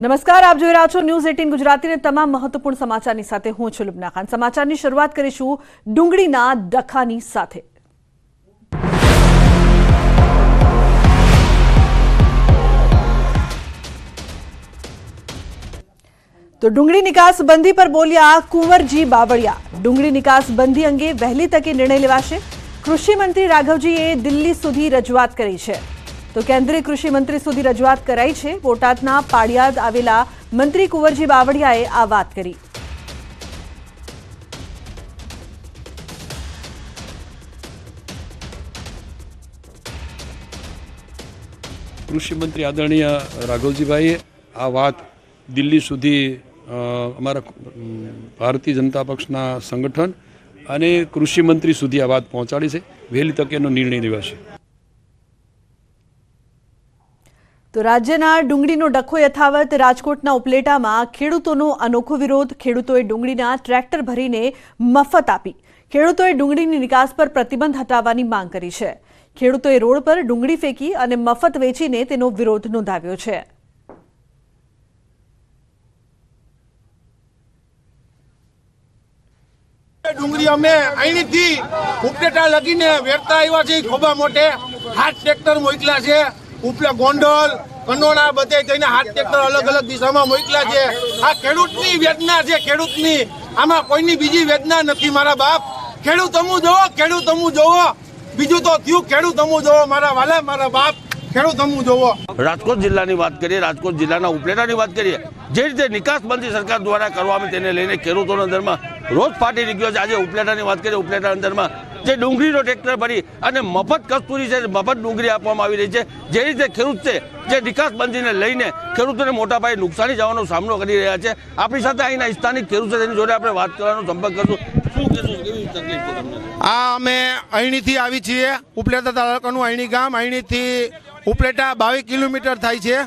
નમસ્કાર, આપ જોઈ રહ્યા છો ન્યૂઝ 18 ગુજરાતીને તમામ મહત્વપૂર્ણ સમાચારની સાથે હું છું લુબના ખાન। સમાચારની શરૂઆત કરીશું ડુંગળીના ડખાની સાથે। તો ડુંગળી નિકાસ બંધી પર બોલ્યા કુંવરજી બાવળિયા। ડુંગળી નિકાસ બંધી અંગે વહેલી તકે નિર્ણય લેવાશે। કૃષિ મંત્રી રાઘવજીએ દિલ્હી સુધી રજૂઆત કરી છે। તો કેન્દ્રીય કૃષિ મંત્રી સુધી રજૂઆત કરાઈ છે। બોટાદના પાડિયાદ આવેલા મંત્રી કુંવરજી બાવળિયાએ આ વાત કરી। કૃષિ મંત્રી આદરણીય રાઘવજીભાઈએ આ વાત દિલ્હી સુધી અમારા ભારતીય જનતા પક્ષના સંગઠન અને કૃષિ મંત્રી સુધી આ વાત પહોંચાડી છે। વહેલી તકે એનો નિર્ણય લેવાશે। તો રાજ્યના ડુંગળીનો ડખો યથાવત। રાજકોટના ઉપલેટામાં ખેડૂતોનો અનોખો વિરોધ। ખેડૂતોએ ડુંગળીના ટ્રેક્ટર ભરીને મફત આપી। ખેડૂતોએ ડુંગળીની નિકાસ પર પ્રતિબંધ હટાવવાની માંગ કરી છે। ખેડૂતોએ રોડ પર ડુંગળી ફેંકી અને મફત વેચીને તેનો વિરોધ નોંધાવ્યો છે। ડુંગળી અમે અહીંથી ઉપલેટા લગીને વેરતા આવ્યા છે। ખોબા મોટે હાથ ટ્રેક્ટર મોકલ્યા છે। ઉપલે ગોંડલ કંડોળા બધે થઈને હાથ ટ્રેક્ટર અલગ અલગ દિશામાં મોકલ્યા છે। આ ખેડૂતની વેદના છે। ખેડૂતની આમાં કોઈની બીજી વેદના નથી। મારા બાપ ખેડૂત અમું જોવો, ખેડૂત અમું જોવો, બીજું તો થયું ખેડૂત અમું જોવો। મારા વાલા, મારા બાપ ખેડૂત અમું જોવો। રાજકોટ જિલ્લાની વાત કરીએ, રાજકોટ જિલ્લાના ઉપલેટાની વાત કરીએ, જે રીતે નિકાસબંધી સરકાર દ્વારા કરવામાં તેને લઈને ખેડૂતોના અંદરમાં રોજ ફાટી નીકળ્યો છે। આજે ઉપલેટાની વાત કરીએ, ઉપલેટા અંદરમાં જે ડુંગળીનો ટ્રેક્ટર ભરી અને મફત કસ્તુરી છે, મફત ડુંગળી આપવામાં આવી રહી છે। જે રીતે ખેડૂત છે જે નિકાસબંધીને લઈને ખેડૂતોને મોટા પાયે નુકસાની જવાનો સામનો કરી રહ્યા છે। આપણી સાથે અહીંના સ્થાનિક ખેડૂત છે, તેની જોડે આપણે વાત કરવાનો સંપર્ક કરશું। શું કહેશું, કેવી તકલીફ છે તમને? આ અમે અહીંથી આવી છીએ, ઉપલેટા તાલુકાનું અહીંની ગામ। અહીંથી ઉપલેટા 22 કિલોમીટર થાય છે।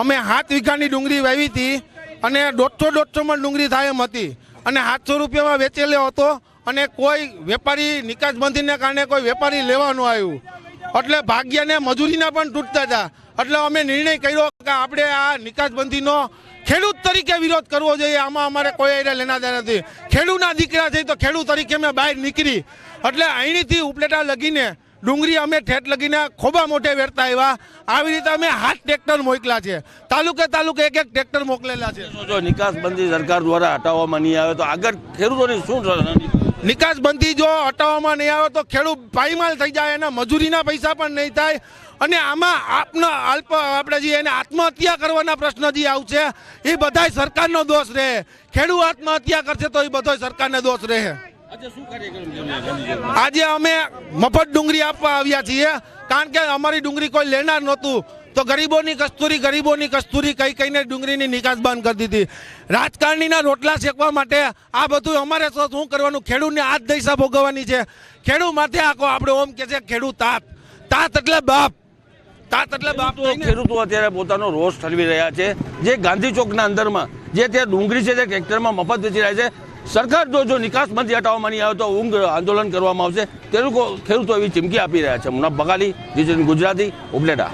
અમે 7 વીઘાની ડુંગળી વાવી હતી અને 150-150 ડુંગળી થાય એમ હતી અને 700 રૂપિયામાં વેચેલો હતો અને કોઈ વેપારી નિકાસબંધીને કારણે કોઈ વેપારી લેવા ન આવ્યું, એટલે ભાગ્યને મજૂરીના પણ તૂટતા હતા। એટલે અમે નિર્ણય કર્યો કે આપણે આ નિકાસબંધીનો ખેડૂત તરીકે વિરોધ કરવો જોઈએ। આમાં અમારે કોઈ લેના દેના નથી। ખેડૂતના દીકરા છે તો ખેડૂત તરીકે અમે બહાર નીકળી, એટલે અહીંથી ઉપલેટા લગીને ડુંગળી અમે ઠેઠ લગીને ખોબા મોટે વેરતા આવ્યા। આવી રીતે અમે 7 ટ્રેક્ટર મોકલ્યા છે। તાલુકે એક ટ્રેક્ટર મોકલેલા છે। જો નિકાસબંધી સરકાર દ્વારા હટાવવામાં નહીં આવે તો આગળ ખેડૂતોની શું રણનીતિ? નિકાસબંધી જો હટાવવામાં નહીં આવે તો ખેડૂત પાયમાલ થઈ જાય, એના મજૂરીના પૈસા પણ નહીં થાય અને આમાં આપણે જે એને આત્મહત્યા કરવાના પ્રશ્ન જે આવશે એ બધાય સરકારનો દોષ રહે। ખેડૂત આત્મહત્યા કરશે તો એ બધો સરકારનો દોષ રહે। આજે અમે મફત ડુંગળી આપવા આવ્યા છીએ, કારણ કે અમારી ડુંગળી કોઈ લેનાર નહોતું તો ગરીબોની કસ્તુરી કહીને ડુંગળીની નિકાસ બંધ કરી દીધી। રાજકારણીના રોટલા શેકવા માટે આ બધું અમારે શું કરવાનું? ખેડૂતને આ જ દશા ભોગવવાની છે। ખેડૂત માથે આખો આપણે ઓમ કે છે ખેડૂત તાત એટલે બાપ, તાત એટલે બાપ। ખેડૂતો અત્યારે પોતાનો રોષ ઠલવી રહ્યા છે। જે ગાંધી ચોકના અંદરમાં જે ત્યાં ડુંગળી છે તે ટ્રેક્ટરમાં મફત વેચી રહ્યા છે। સરકાર જો નિકાસબંધી હટાવવામાં નહીં આવે તો ઊંઘ આંદોલન કરવામાં આવશે। ખેડૂતો એવી ચીમકી આપી રહ્યા છે। મુનાફ બગાલી, ગુજરાતી, ઉપલેટા।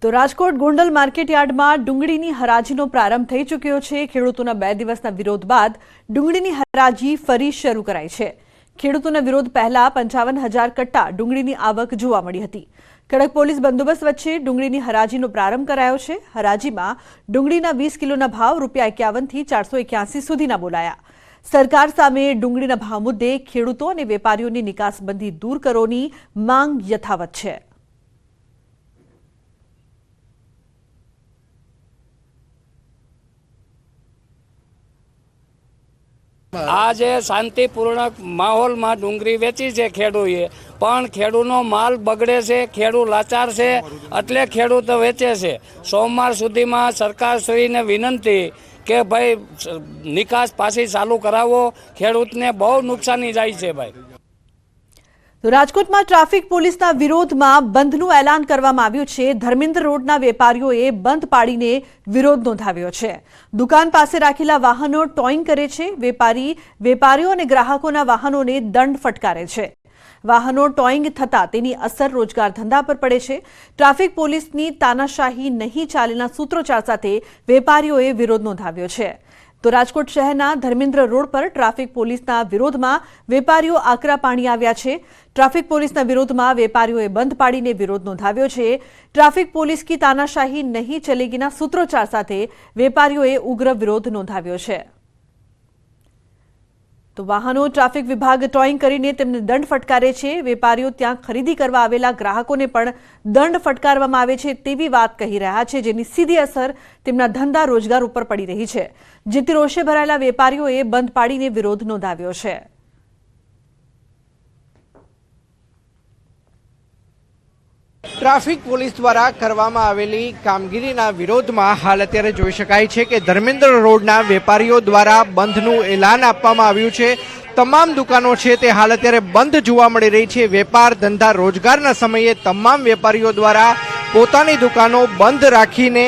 તો રાજકોટ ગોંડલ માર્કેટયાર્ડમાં ડુંગળીની હરાજીનો પ્રારંભ થઈ ચૂક્યો છે। ખેડૂતોના 2 દિવસના વિરોધ બાદ ડુંગળીની હરાજી ફરી શરૂ કરાઈ છે। ખેડૂતોના વિરોધ પહેલા 55,000 કટ્ટા ડુંગળીની આવક જોવા મળી હતી। કડક પોલીસ બંદોબસ્ત વચ્ચે ડુંગળીની હરાજીનો પ્રારંભ કરાયો છે। હરાજીમાં ડુંગળીના 20 કિલોના ભાવ ₹51 થી 481 સુધીના બોલાયા। સરકાર સામે ડુંગળીના ભાવ મુદ્દે ખેડૂતો અને વેપારીઓની નિકાસબંધી દૂર કરોની માંગ યથાવત છે। આજે શાંતિપૂર્ણ માહોલમાં ડુંગળી વેચી છે ખેડૂએ, પણ ખેડૂતનો માલ બગડે છે, ખેડૂત લાચાર છે, એટલે ખેડૂત વેચે છે। સોમવાર સુધીમાં સરકારશ્રીને વિનંતી કે ભાઈ નિકાસ પાછી ચાલુ કરાવો, ખેડૂતને બહુ નુકસાની જાય છે ભાઈ। તો રાજકોટમાં ટ્રાફિક પોલીસના વિરોધમાં બંધનું એલાન કરવામાં આવ્યું છે। ધર્મેન્દ્ર રોડના વેપારીઓએ બંધ પાડીને વિરોધ નોંધાવ્યો છે। દુકાન પાસે રાખેલા વાહનો ટોઈંગ કરે છે। વેપારીઓ અને ગ્રાહકોના વાહનોને દંડ ફટકારે છે। વાહનો ટોઈંગ થતા તેની અસર રોજગાર ધંધા પર પડે છે. ટ્રાફિક પોલીસની તાનાશાહી નહીં ચાલેના સૂત્રોચ્ચાર સાથે વેપારીઓએ વિરોધ નોંધાવ્યો છે. તો રાજકોટ શહેરના ધર્મેન્દ્ર રોડ પર ટ્રાફિક પોલીસના વિરોધમાં વેપારીઓ આકરા પાણી આવ્યા છે. ટ્રાફિક પોલીસના વિરોધમાં વેપારીઓએ બંધ પાડીને વિરોધ નોંધાવ્યો છે. ટ્રાફિક પોલીસ કી તાનાશાહી નહીં ચલેગીના સૂત્રોચ્ચાર સાથે વેપારીઓએ ઉગ્ર વિરોધ નોંધાવ્યો છે. તો વાહનો ટ્રાફિક વિભાગ ટોઈંગ કરીને તેમને દંડ ફટકારે છે. વેપારીઓ ત્યાં ખરીદી કરવા આવેલા ગ્રાહકોને પણ દંડ ફટકારવામાં આવે છે તેવી વાત કહી રહ્યા છે, જેની સીધી અસર તેમના ધંધા રોજગાર ઉપર પડી રહી છે. જેથી રોષે ભરાયેલા વેપારીઓએ બંધ પાડીને વિરોધ નોંધાવ્યો છે. ટ્રાફિક પોલીસ દ્વારા કરવામાં આવેલી કામગીરીના વિરોધમાં હાલ અત્યારે જોઈ શકાય છે કે ધર્મેન્દ્ર રોડના વેપારીઓ દ્વારા બંધનું એલાન આપવામાં આવ્યું છે. તમામ દુકાનો છે તે હાલ અત્યારે બંધ જોવા મળી રહી છે. વેપાર ધંધા રોજગારના સમયે તમામ વેપારીઓ દ્વારા પોતાની દુકાનો બંધ રાખીને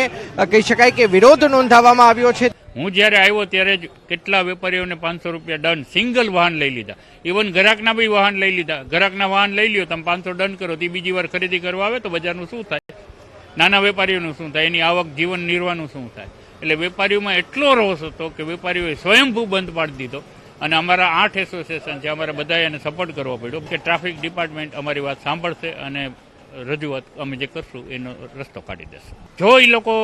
કહી શકાય કે વિરોધ નોંધાવવામાં આવ્યો છે. હું જ્યારે આવ્યો ત્યારે જ કેટલા વેપારીઓને 500 રૂપિયા દંડ સિંગલ વાહન લઈ લીધા. ઇવન ગ્રાહકના બી વાહન લઈ લીધા. ગ્રાહકના વાહન લઈ લ્યો, તમે 500 દંડ કરો, તે બીજી વાર ખરીદી કરવા આવે તો બજારનું શું થાય? નાના વેપારીઓનું શું થાય? એની આવક જીવન નિર્વાહનું શું થાય? એટલે વેપારીઓમાં એટલો રોષ હતો કે વેપારીઓએ સ્વયંભૂ બંધ પાડી દીધો. અને અમારા 8 એસોસિએશન છે, અમારે બધાએ એને સપોર્ટ કરવો પડ્યો કે ટ્રાફિક ડિપાર્ટમેન્ટ અમારી વાત સાંભળશે અને રજૂઆત અમે જે કરશું એનો રસ્તો કાઢી દેશે. જો એ લોકો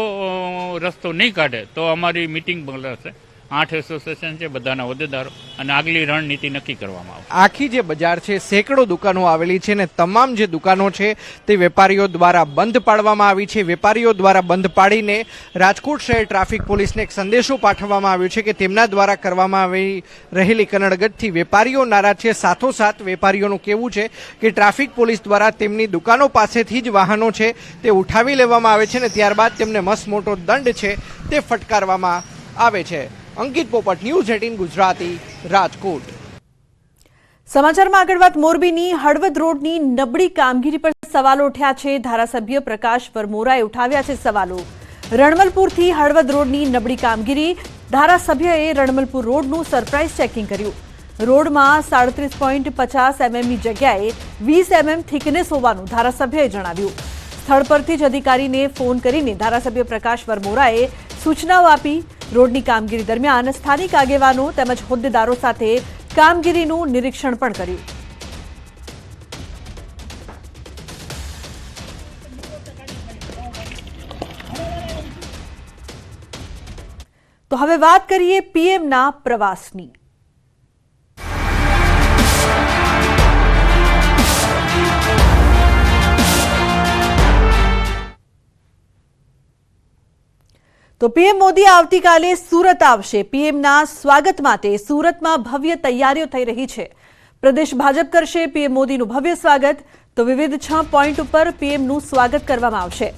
રસ્તો નહીં કાઢે તો અમારી મિટિંગ બોલાવશે. 8 એસોસિએશન છે, બધાના હોદ્દેદારો, અને આગલી રણનીતિ નક્કી કરવામાં આવશે. આખી જે બજાર છે સેંકડો દુકાનો આવેલી છે ને તમામ જે દુકાનો છે તે વેપારીઓ દ્વારા બંધ પાડવામાં આવી છે. વેપારીઓ દ્વારા બંધ પાડીને રાજકોટ શહેર ટ્રાફિક પોલીસને એક સંદેશો પાઠવવામાં આવ્યો છે કે તેમના દ્વારા કરવામાં આવી રહેલી કનડગતથી વેપારીઓ નારાજ છે. સાથોસાથ વેપારીઓનું કહેવું છે કે ટ્રાફિક પોલીસ દ્વારા તેમની દુકાનો પાસેથી જ વાહનો છે તે ઉઠાવી લેવામાં આવે છે ને ત્યારબાદ તેમને મસ્ત મોટો દંડ છે તે ફટકારવામાં આવે છે. અંકિત પોપટ, ન્યૂઝ 18 ગુજરાતી, રાજકોટ. સમાચારમાં આગળ વાત મોરબીની હળવદ રોડની નબળી કામગીરી પર સવાલો ઉઠ્યા છે. ધારાસભ્ય પ્રકાશ વરમોરાએ ઉઠાવ્યા છે સવાલો. રણમલપુરથી હળવદ રોડની નબળી કામગીરી. ધારાસભ્યએ રણમલપુર રોડનું સરપ્રાઇઝ ચેકિંગ કર્યું. રોડમાં 37.50 mmની જગ્યાએ 20 mm થિકનેસ હોવાનું ધારાસભ્યએ જણાવ્યું. સ્થળ પરથી જ અધિકારીને ફોન કરીને ધારાસભ્ય પ્રકાશ વરમોરાએ સૂચનાઓ આપી. રોડની કામગીરી દરમિયાન સ્થાનિક આગેવાનો તેમજ હોદ્દેદારો સાથે કામગીરીનું નિરીક્ષણ પણ કર્યું. તો હવે વાત કરીએ પીએમના પ્રવાસની. તો પીએમ મોદી આવતીકાલે સુરત આવશે. પીએમના સ્વાગત માટે સુરતમાં ભવ્ય તૈયારીઓ થઈ રહી છે. પ્રદેશ ભાજપ કરશે પીએમ મોદીનું ભવ્ય સ્વાગત. તો વિવિધ 6 પોઈન્ટ ઉપર પીએમનું સ્વાગત કરવામાં આવશે.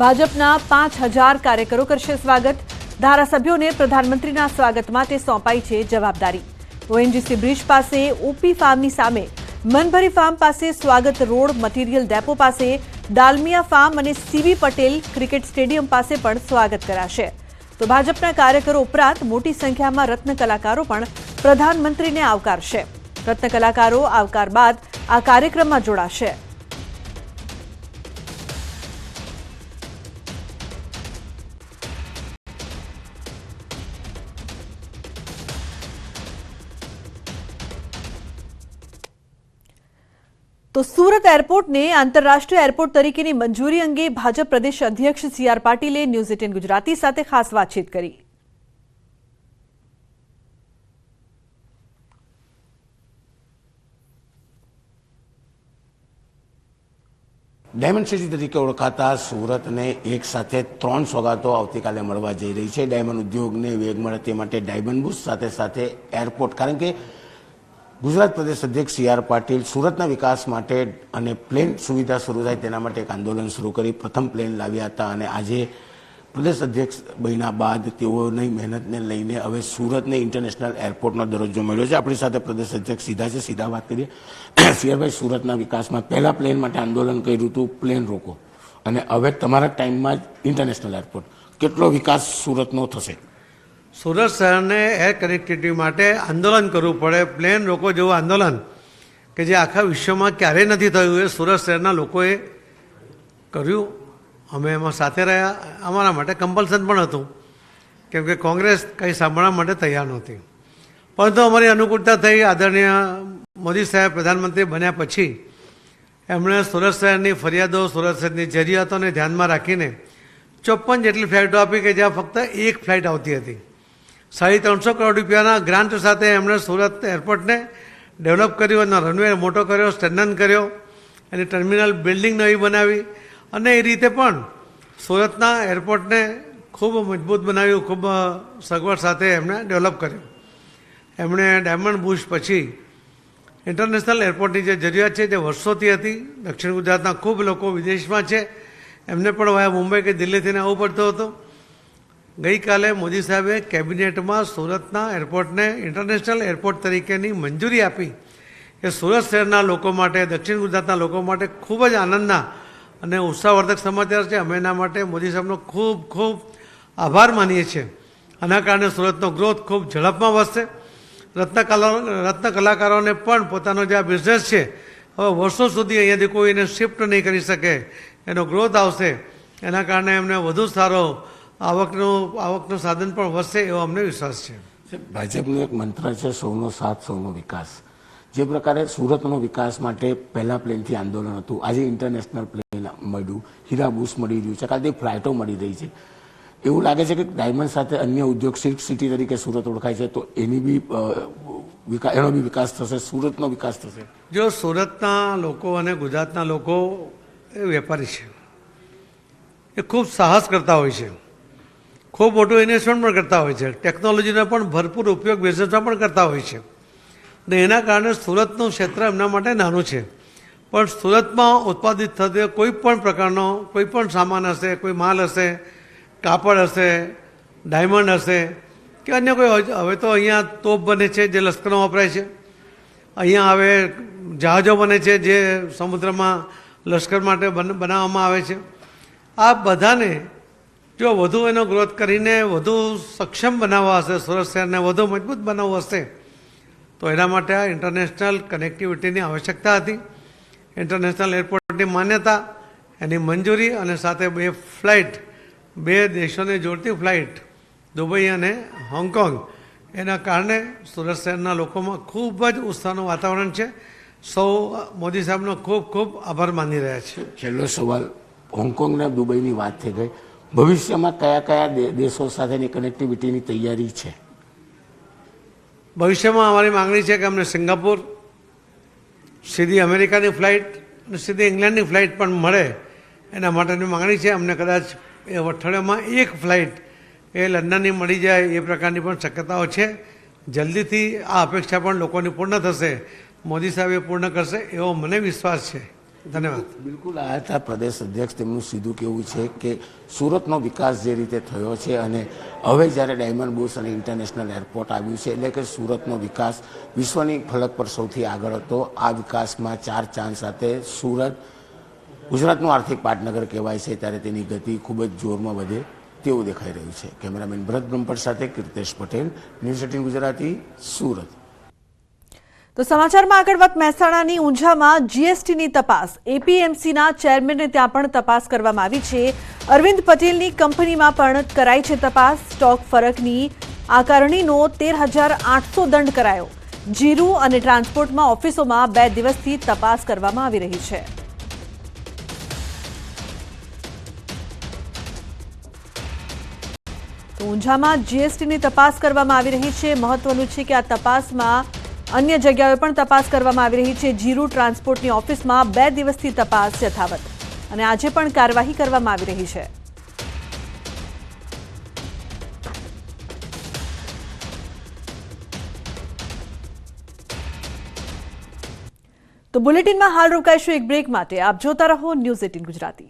ભાજપના 5000 કાર્યકરો કરશે સ્વાગત. ધારાસભ્યોને પ્રધાનમંત્રીના સ્વાગત માટે સોંપાઈ છે જવાબદારી. ઓએનજીસી બ્રિજ પાસે, ઓપી ફાર્મની સામે, મનભરી ફાર્મ પાસે, સ્વાગત રોડ મટીરીયલ ડેપો પાસે, દાલમિયા ફાર્મ અને સીવી પટેલ ક્રિકેટ સ્ટેડિયમ પાસે પણ સ્વાગત કરાશે. તો ભાજપના કાર્યકરો ઉપરાંત મોટી સંખ્યામાં રત્ન કલાકારો પણ પ્રધાનમંત્રીને આવકારશે. રત્ન કલાકારો આવકાર બાદ આ કાર્યક્રમમાં જોડાશે. તો સુરત એરપોર્ટને આંતરરાષ્ટ્રીય એરપોર્ટ તરીકેની મંજૂરી અંગે ભાજપ પ્રદેશ અધ્યક્ષ સી.આર. પાટીલે ન્યૂઝ 18 ગુજરાતી સાથે ખાસ વાતચીત કરી. ડાયમંડ સિટી તરીકે ઓળખાતા સુરતને એક સાથે 3 સોગાતો આવતીકાલે મળવા જઈ રહી છે. ડાયમંડ ઉદ્યોગને વેગ મળે તે માટે ડાયમંડ બુશ સાથે સાથે એરપોર્ટ, કારણ કે ગુજરાત પ્રદેશ અધ્યક્ષ સી.આર. પાટીલ સુરતના વિકાસ માટે અને પ્લેન સુવિધા શરૂ થાય તેના માટે એક આંદોલન શરૂ કરી પ્રથમ પ્લેન લાવ્યા હતા અને આજે પ્રદેશ અધ્યક્ષ બન્યા બાદ તેઓની મહેનતને લઈને હવે સુરતને ઇન્ટરનેશનલ એરપોર્ટનો દરજ્જો મળ્યો છે. આપણી સાથે પ્રદેશ અધ્યક્ષ સીધા વાત કરીએ. સી.આર.ભાઈ, સુરતના વિકાસમાં પહેલા પ્લેન માટે આંદોલન કર્યું હતું, પ્લેન રોકો, અને હવે તમારા ટાઈમમાં જ ઇન્ટરનેશનલ એરપોર્ટ. કેટલો વિકાસ સુરતનો થશે? સુરત શહેરને એર કનેક્ટિવિટી માટે આંદોલન કરવું પડે. પ્લેન રોકો જેવું આંદોલન કે જે આખા વિશ્વમાં ક્યારેય નથી થયું એ સુરત શહેરના લોકોએ કર્યું. અમે એમાં સાથે રહ્યા. અમારા માટે કમ્પલ્સન પણ હતું, કેમ કે કોંગ્રેસ કંઈ સાંભળવા માટે તૈયાર નહોતી. પરંતુ અમારી અનુકૂળતા થઈ. આદરણીય મોદી સાહેબ પ્રધાનમંત્રી બન્યા પછી એમણે સુરત શહેરની ફરિયાદો, સુરત શહેરની જરૂરિયાતોને ધ્યાનમાં રાખીને 54 જેટલી ફ્લાઇટો આપી કે જ્યાં ફક્ત એક ફ્લાઇટ આવતી હતી. 350 કરોડ રૂપિયાના ગ્રાન્ટ સાથે એમણે સુરત એરપોર્ટને ડેવલપ કર્યું, એનો રનવે મોટો કર્યો, સ્ટેન્ડન કર્યો, એની ટર્મિનલ બિલ્ડિંગ નવી બનાવી અને એ રીતે પણ સુરતના એરપોર્ટને ખૂબ મજબૂત બનાવ્યું, ખૂબ સગવડ સાથે એમણે ડેવલપ કર્યું. એમણે ડાયમંડ બુશ પછી ઇન્ટરનેશનલ એરપોર્ટની જે જરૂરિયાત છે, જે વર્ષોથી હતી, દક્ષિણ ગુજરાતના ખૂબ લોકો વિદેશમાં છે, એમને પણ વાયા મુંબઈ કે દિલ્હીથી આવવું પડતું હતું. ગઈકાલે મોદી સાહેબે કેબિનેટમાં સુરતના એરપોર્ટને ઇન્ટરનેશનલ એરપોર્ટ તરીકેની મંજૂરી આપી. એ સુરત શહેરના લોકો માટે, દક્ષિણ ગુજરાતના લોકો માટે ખૂબ જ આનંદના અને ઉત્સાહવર્ધક સમાચાર છે. અમે એના માટે મોદી સાહેબનો ખૂબ ખૂબ આભાર માનીએ છીએ. આના કારણે સુરતનો ગ્રોથ ખૂબ ઝડપમાં વધશે. રત્ન કલાકારોને પણ પોતાનો જે આ બિઝનેસ છે, હવે વર્ષો સુધી અહીંયાથી કોઈ એને શિફ્ટ નહીં કરી શકે, એનો ગ્રોથ આવશે. એના કારણે એમને વધુ સારો આવકનું સાધન પણ વધશે એવો અમને વિશ્વાસ છે. ભાજપનું એક મંત્ર છે, સૌનો સાથ સૌનો વિકાસ. જે પ્રકારે સુરતનો વિકાસ માટે પહેલા પ્લેનથી આંદોલન હતું, આજે ઇન્ટરનેશનલ પ્લેન મળ્યું, હીરા બુશ મળી રહ્યું છે, કાલથી ફ્લાઇટો મળી રહી છે. એવું લાગે છે કે ડાયમંડ સાથે અન્ય ઉદ્યોગ સિટી તરીકે સુરત ઓળખાય છે, તો એનો બી વિકાસ થશે, સુરતનો વિકાસ થશે. જો સુરતના લોકો અને ગુજરાતના લોકો એ વેપારી છે, એ ખૂબ સાહસ કરતા હોય છે, ખૂબ મોટું ઇન્વેસ્ટમેન્ટ પણ કરતા હોય છે, ટેકનોલોજીનો પણ ભરપૂર ઉપયોગ બિઝનેસમાં પણ કરતા હોય છે. અને એના કારણે સુરતનું ક્ષેત્ર એમના માટે નાનું છે. પણ સુરતમાં ઉત્પાદિત થતો કોઈ પણ પ્રકારનો કોઈ પણ સામાન હશે, કોઈ માલ હશે, કાપડ હશે, ડાયમંડ હશે કે અન્ય કોઈ, હવે તો અહીંયા તોપ બને છે જે લશ્કરમાં વપરાય છે, અહીંયા હવે જહાજો બને છે જે સમુદ્રમાં લશ્કર માટે બનાવવામાં આવે છે. આ બધાને જો વધુ એનો ગ્રોથ કરીને વધુ સક્ષમ બનાવવા હશે, સુરત શહેરને વધુ મજબૂત બનાવવું હશે, તો એના માટે આ ઇન્ટરનેશનલ કનેક્ટિવિટીની આવશ્યકતા હતી. ઇન્ટરનેશનલ એરપોર્ટની માન્યતા, એની મંજૂરી અને સાથે 2 ફ્લાઇટ, 2 દેશોને જોડતી ફ્લાઇટ, દુબઈ અને હોંગકોંગ, એના કારણે સુરત શહેરના લોકોમાં ખૂબ જ ઉત્સાહનું વાતાવરણ છે. સૌ મોદી સાહેબનો ખૂબ ખૂબ આભાર માની રહ્યા છે. છેલ્લો સવાલ, હોંગકોંગ અને દુબઈની વાત થઈ ગઈ, ભવિષ્યમાં કયા કયા દેશો સાથેની કનેક્ટિવિટીની તૈયારી છે? ભવિષ્યમાં અમારી માંગણી છે કે અમને સિંગાપુર, સીધી અમેરિકાની ફ્લાઇટ અને સીધી ઇંગ્લેન્ડની ફ્લાઇટ પણ મળે, એના માટેની માંગણી છે. અમને કદાચ એ અઠવાડિયામાં 1 ફ્લાઇટ એ લંડનની મળી જાય એ પ્રકારની પણ શક્યતાઓ છે. જલ્દીથી આ અપેક્ષા પણ લોકોની પૂર્ણ થશે, મોદી સાહેબ એ પૂર્ણ કરશે એવો મને વિશ્વાસ છે. ધન્યવાદ. બિલકુલ, આ હતા પ્રદેશ અધ્યક્ષ. તેમનું સીધું કહેવું છે કે સુરતનો વિકાસ જે રીતે થયો છે અને હવે જ્યારે ડાયમંડ બુશ અને ઇન્ટરનેશનલ એરપોર્ટ આવ્યું છે, એટલે કે સુરતનો વિકાસ વિશ્વની ફલક પર સૌથી આગળ હતો. આ વિકાસમાં 4 ચાંદ સાથે સુરત ગુજરાતનું આર્થિક પાટનગર કહેવાય છે, ત્યારે તેની ગતિ ખૂબ જ જોરમાં વધે તેવું દેખાઈ રહ્યું છે. કેમેરામેન ભરત બ્રહ્મભટ્ટ સાથે કીર્તેશ પટેલ, ન્યૂઝ 18 ગુજરાતી, સુરત. તો સમાચારમાં આગળ વાત મહેસાણાની ઊંઝામાં જીએસટીની તપાસ, એપીએમસીના ચેરમેનને ત્યાં પણ તપાસ કરવામાં આવી છે. અરવિંદ પટેલની કંપનીમાં પણ કરાઈ છે તપાસ. સ્ટોક ફરકની આકારણીનો 13,800 દંડ કરાયો. જીરું અને ટ્રાન્સપોર્ટમાં ઓફિસોમાં 2 દિવસથી તપાસ કરવામાં આવી રહી છે. તો ઊંઝામાં જીએસટીની તપાસ કરવામાં આવી રહી છે. મહત્વનું છે કે આ તપાસમાં અન્ય જગ્યાએ પણ તપાસ કરવામાં આવી રહી છે. જીરું ટ્રાન્સપોર્ટની ઓફિસમાં 2 દિવસથી તપાસ યથાવત અને આજે પણ કાર્યવાહી કરવામાં આવી રહી છે. તો બુલેટિનમાં હાલ રોકાઈશું એક બ્રેક માટે. આપ જોતા રહો ન્યૂઝ 18 ગુજરાતી.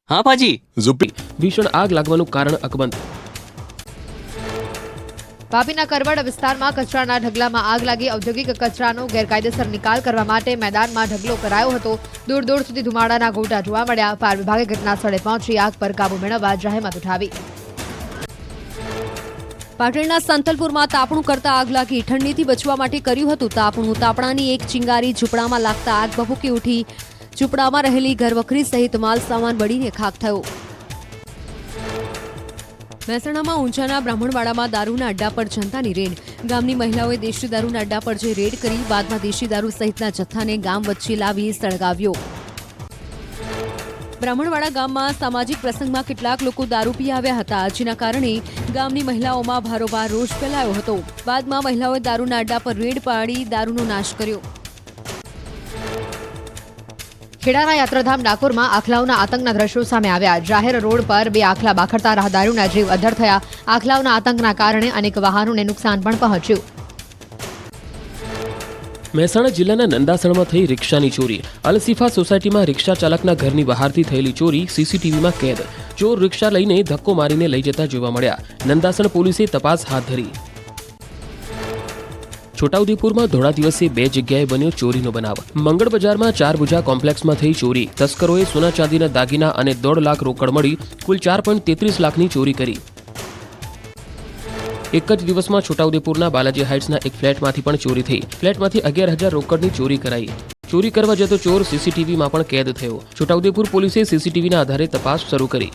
हाँ पाजी, भीषण आग लगवानुं कारण अकबंध। વાપીના કરવડ વિસ્તારમાં કચરાના ઢગલામાં આગ લાગી. ઔદ્યોગિક કચરાનો ગેરકાયદેસર નિકાલ કરવા માટે મેદાનમાં ઢગલો કરાયો હતો. દૂર દૂર સુધી ધુમાડાના ગોટા જોવા મળ્યા. ફાયર વિભાગે ઘટના સ્થળે પહોંચી આગ પર કાબુ મેળવવા જહેમત ઉઠાવી. પાટણના સંતલપુરમાં તાપણું કરતા આગ લાગી. ઠંડીથી બચવા માટે કર્યું હતું તાપણું. તાપણાની એક ચિંગારી ઝૂંપડામાં લાગતા આગ ભભૂકી ઉઠી. ઝૂંપડામાં રહેલી ઘરવખરી સહિત માલ સામાન બળીને ખાખ થયો. મહેસાણામાં ઊંઝાના બ્રાહ્મણવાડામાં દારૂના અડ્ડા પર જનતાની રેડ. ગામની મહિલાઓએ દેશી દારૂના અડ્ડા પર જઈ રેડ કરી. બાદમાં દેશી દારૂ સહિતના જથ્થાને ગામ વચ્ચે લાવી સળગાવ્યો. બ્રાહ્મણવાડા ગામમાં સામાજિક પ્રસંગમાં કેટલાક લોકો દારૂ પી આવ્યા હતા, જેના કારણે ગામની મહિલાઓમાં ભારોભાર રોષ ફેલાયો હતો. બાદમાં મહિલાઓએ દારૂના અડ્ડા પર રેડ પાડી દારૂનો નાશ કર્યો. ખેડાના યાત્રાધામ ડાકોરમાં આખલાઓના આતંકના દ્રશ્યો સામે આવ્યા. જાહેર રોડ પર 2 આખલા બાખડતા રાહદારીઓના જીવ અધ્ધર થયા. આખલાઓના આતંકના કારણે અનેક વાહનોને નુકસાન પણ પહોંચ્યું. મહેસાણા જિલ્લાના નંદાસણમાં થઈ રિક્ષાની ચોરી. અલસીફા સોસાયટીમાં રિક્ષા ચાલકના ઘરની બહારથી થયેલી ચોરી સીસીટીવીમાં કેદ. ચોર રિક્ષા લઈને ધક્કો મારીને લઈ જતા જોવા મળ્યા. નંદાસણ પોલીસે તપાસ હાથ ધરી. છોટાઉદેપુરમાં ધોળા દિવસે 2 જગ્યાએ બન્યો ચોરીનો બનાવ. મંગળ બજારમાં 4 ભુજા કોમ્પ્લેક્સમાં થઈ ચોરી. તસ્કરોએ સોના ચાંદીના દાગીના અને 1.5 લાખ રોકડ મળી કુલ 4.33 લાખની ચોરી કરી. એક જ દિવસમાં છોટાઉદેપુરના બાલાજી હાઇટ્સના એક ફ્લેટમાંથી પણ ચોરી થઈ. ફ્લેટમાંથી 11,000 રોકડની ચોરી કરાઈ. ચોરી કરવા જતો ચોર સીસીટીવીમાં પણ કેદ થયો. છોટાઉદેપુર પોલીસે સીસીટીવીના આધારે તપાસ શરૂ કરી.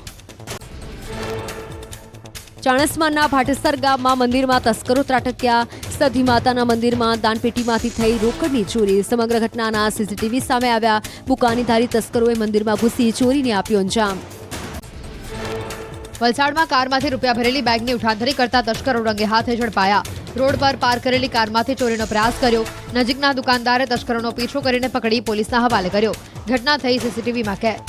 ચાણસ્માના ભાટેસર ગામમાં મંદિરમાં તસ્કરો ત્રાટક્યા. સધી માતાના મંદિરમાં દાનપેટીમાંથી થઈ રોકડની ચોરી. સમગ્ર ઘટનાના સીસીટીવી સામે આવ્યા. બુકાનીધારી તસ્કરોએ મંદિરમાં ઘૂસી ચોરીને આપ્યો અંજામ. વલસાડમાં કારમાંથી રૂપિયા ભરેલી બેગની ઉઠાંતરી કરતા તસ્કરો રંગે હાથે ઝડપાયા. રોડ પર પાર્ક કરેલી કારમાંથી ચોરીનો પ્રયાસ કર્યો. નજીકના દુકાનદારે તસ્કરોનો પીછો કરીને પકડી પોલીસના હવાલે કર્યો. ઘટના થઈ સીસીટીવીમાં કેદ.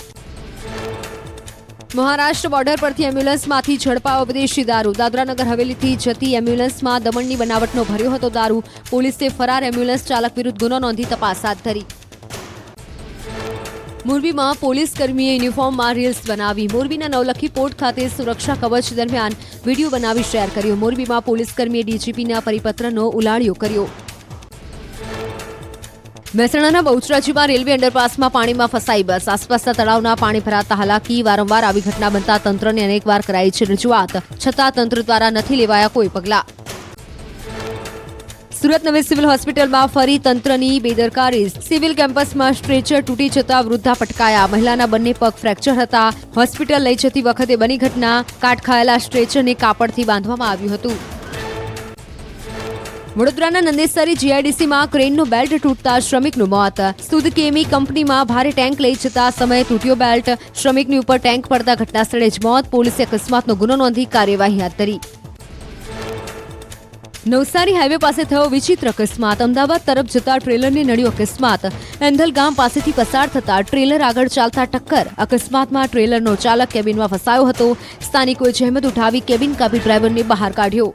મહારાષ્ટ્ર બોર્ડર પરથી એમ્બ્યુલન્સમાંથી ઝડપાયો વિદેશી દારૂ. દાદરાનગર હવેલીથી જતી એમ્બ્યુલન્સમાં દમણની બનાવટનો ભર્યો હતો દારૂ. પોલીસે ફરાર એમ્બ્યુલન્સ ચાલક વિરુદ્ધ ગુનો નોંધી તપાસ હાથ ધરી. મોરબીમાં પોલીસ કર્મીએ યુનિફોર્મમાં રીલ્સ બનાવી. મોરબીના નવલખી પોર્ટ ખાતે સુરક્ષા કવચ દરમિયાન વિડીયો બનાવી શેર કર્યો. મોરબીમાં પોલીસ કર્મીએ ડીજીપીના પરિપત્રનો ઉલાળ્યો કર્યો. મહેસાણાના બહુચરાજીમાં રેલવે અંડરપાસમાં પાણીમાં ફસાઈ બસ. આસપાસના તળાવના પાણી ભરાતા હાલાકી. વારંવાર આવી ઘટના બનતા તંત્રને અનેકવાર કરાઈ છે રજૂઆત, છતાં તંત્ર દ્વારા નથી લેવાયા કોઈ પગલાં. સુરત નવી સિવિલ હોસ્પિટલમાં ફરી તંત્રની બેદરકારી. સિવિલ કેમ્પસમાં સ્ટ્રેચર તૂટી જતા વૃદ્ધા પટકાયા. મહિલાના બંને પગ ફ્રેક્ચર હતા. હોસ્પિટલ લઈ જતી વખતે બની ઘટના. કાટ ખાયેલા સ્ટ્રેચરને કાપડથી બાંધવામાં આવ્યું હતું. વડોદરાના નંદેસરી જીઆઈડીસીમાં ક્રેનનો બેલ્ટ તૂટતા શ્રમિકનું મોત. સુદ કેમી કંપનીમાં ભારે ટેન્ક લઈ જતા સમયે તૂટ્યો બેલ્ટ. શ્રમિકની ઉપર ટેન્ક પડતા ઘટના સ્થળે જ મોત. પોલીસે અકસ્માતનો ગુનો નોંધી કાર્યવાહી હાથ ધરી. નવસારી હાઈવે પાસે થયો વિચિત્ર અકસ્માત. અમદાવાદ તરફ જતા ટ્રેલરને નડ્યો અકસ્માત. એંધલ ગામ પાસેથી પસાર થતા ટ્રેલર આગળ ચાલતા ટક્કર. અકસ્માતમાં ટ્રેલરનો ચાલક કેબિનમાં ફસાયો હતો. સ્થાનિકોએ જહેમત ઉઠાવી કેબિન કાપી ડ્રાઈવરને બહાર કાઢ્યો.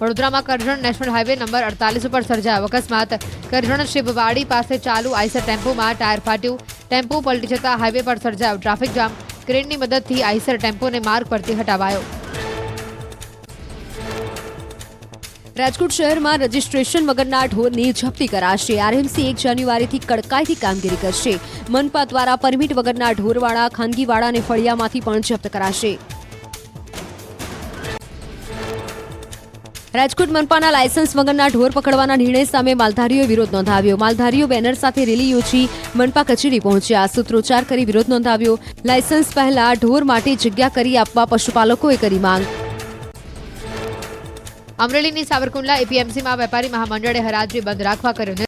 વડોદરામાં કરજણ નેશનલ હાઈવે નંબર 48 પર સર્જાયો અકસ્માત. કરજણ શિવવાડી પાસે ચાલુ આઈસર ટેમ્પોમાં ટાયર ફાટ્યું. ટેમ્પો પલટી જતા હાઈવે પર સર્જાયો ટ્રાફિક જામ. ક્રેનની મદદથી આઈસર ટેમ્પોને માર્ગ પરથી હટાવાયો. રાજકોટ શહેરમાં રજીસ્ટ્રેશન વગરના ઢોરની જપ્તી કરાશે. આરએમસી 1 જાન્યુઆરીથી કડકાઈથી કામગીરી કરશે. મનપા દ્વારા પરમિટ વગરના ઢોરવાળા, ખાનગીવાળા અને ફળિયામાંથી પણ જપ્ત કરાશે. રાજકોટ મનપાના લાયસન્સ વગરના ઢોર પકડવાના નિર્ણય સામે માલધારીઓએ વિરોધ નોંધાવ્યો. માલધારીઓ બેનર સાથે રેલી યોજી મનપા કચેરી પહોંચ્યા. સૂત્રોચ્ચાર કરી વિરોધ નોંધાવ્યો. લાયસન્સ પહેલા ઢોર માટે જગ્યા કરી આપવા પશુપાલકોએ કરી માંગ. અમરેલીની સાવરકુંડલા એપીએમસીમાં વેપારી મહામંડળે હરાજી બંધ રાખવા કર્યો